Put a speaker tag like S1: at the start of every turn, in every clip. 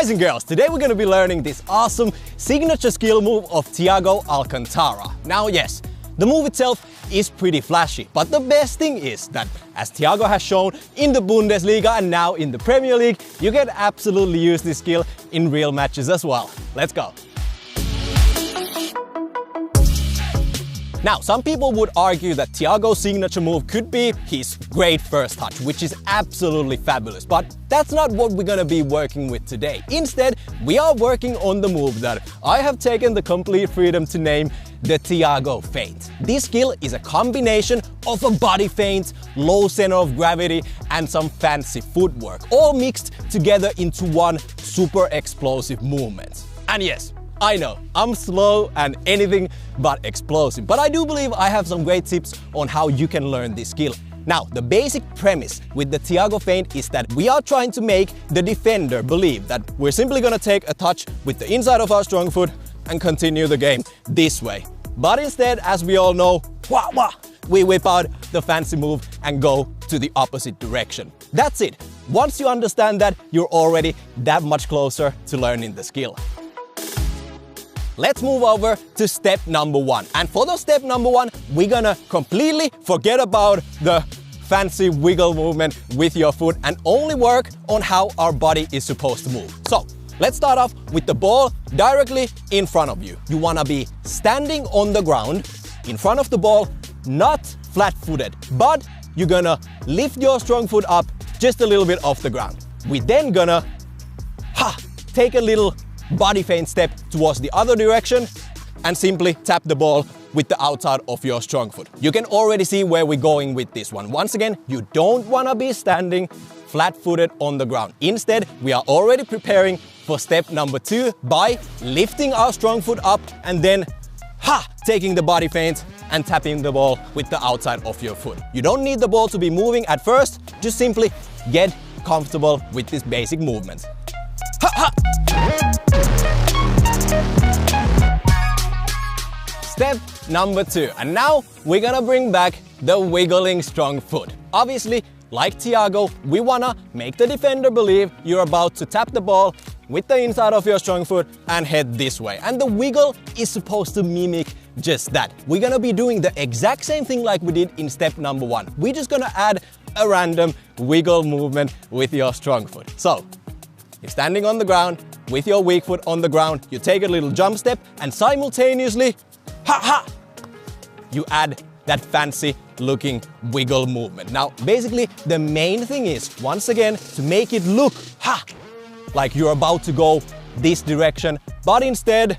S1: Guys and girls, today we're going to be learning this awesome signature skill move of Thiago Alcantara. Now yes, the move itself is pretty flashy, but the best thing is that, as Thiago has shown in the Bundesliga and now in the Premier League, you can absolutely use this skill in real matches as well. Let's go! Now, some people would argue that Thiago's signature move could be his great first touch, which is absolutely fabulous, but that's not what we're gonna be working with today. Instead, we are working on the move that I have taken the complete freedom to name the Thiago feint. This skill is a combination of a body feint, low center of gravity, and some fancy footwork, all mixed together into one super explosive movement. And yes, I know, I'm slow and anything but explosive, but I do believe I have some great tips on how you can learn this skill. Now, the basic premise with the Thiago feint is that we are trying to make the defender believe that we're simply gonna take a touch with the inside of our strong foot and continue the game this way. But instead, as we all know, we whip out the fancy move and go to the opposite direction. That's it. Once you understand that, you're already that much closer to learning the skill. Let's move over to step number one. And for the step number one, we're gonna completely forget about the fancy wiggle movement with your foot and only work on how our body is supposed to move. So let's start off with the ball directly in front of you. You wanna be standing on the ground in front of the ball, not flat-footed, but you're gonna lift your strong foot up just a little bit off the ground. We're then gonna take a little body feint step towards the other direction and simply tap the ball with the outside of your strong foot. You can already see where we're going with this one. Once again, you don't want to be standing flat-footed on the ground. Instead, we are already preparing for step number two by lifting our strong foot up and then taking the body feint and tapping the ball with the outside of your foot. You don't need the ball to be moving at first, just simply get comfortable with this basic movement. Step number two, and now we're gonna bring back the wiggling strong foot. Obviously, like Thiago, we wanna make the defender believe you're about to tap the ball with the inside of your strong foot and head this way. And the wiggle is supposed to mimic just that. We're gonna be doing the exact same thing like we did in step number one. We're just gonna add a random wiggle movement with your strong foot. So, you're standing on the ground with your weak foot on the ground, you take a little jump step and simultaneously you add that fancy looking wiggle movement. Now, basically, the main thing is, once again, to make it look like you're about to go this direction, but instead,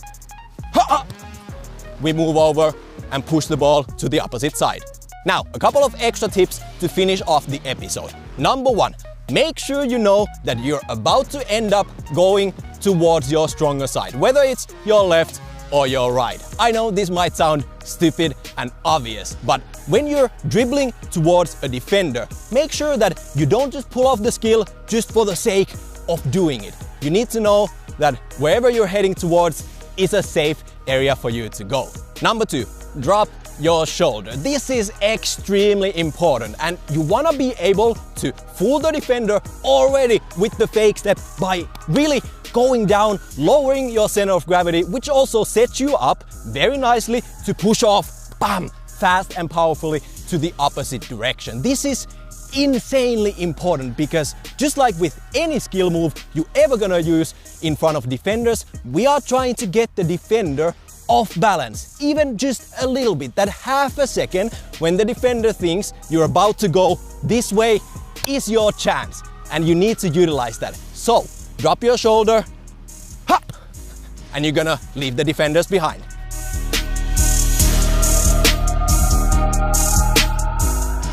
S1: we move over and push the ball to the opposite side. Now, a couple of extra tips to finish off the episode. Number one, make sure you know that you're about to end up going towards your stronger side, whether it's your left or your right. I know this might sound stupid and obvious, but when you're dribbling towards a defender, make sure that you don't just pull off the skill just for the sake of doing it. You need to know that wherever you're heading towards is a safe area for you to go. Number two, drop your shoulder. This is extremely important, and you want to be able to fool the defender already with the fake step by really going down, lowering your center of gravity, which also sets you up very nicely to push off, fast and powerfully to the opposite direction. This is insanely important because just like with any skill move you ever gonna use in front of defenders, we are trying to get the defender off balance, even just a little bit. That half a second when the defender thinks you're about to go this way is your chance, and you need to utilize that. So drop your shoulder, and you're gonna leave the defenders behind.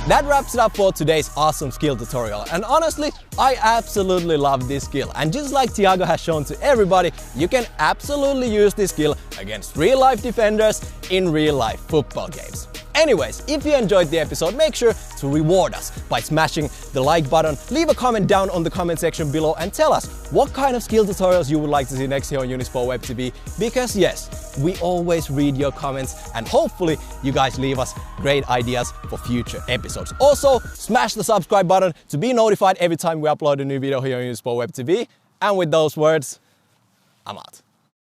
S1: That wraps it up for today's awesome skill tutorial, and honestly, I absolutely love this skill. And just like Thiago has shown to everybody, you can absolutely use this skill against real-life defenders in real-life football games. Anyways, if you enjoyed the episode, make sure to reward us by smashing the like button, leave a comment down on the comment section below and tell us what kind of skill tutorials you would like to see next here on Unisport Web TV, because yes, we always read your comments and hopefully you guys leave us great ideas for future episodes. Also, smash the subscribe button to be notified every time we upload a new video here on Unisport Web TV. And with those words, I'm out.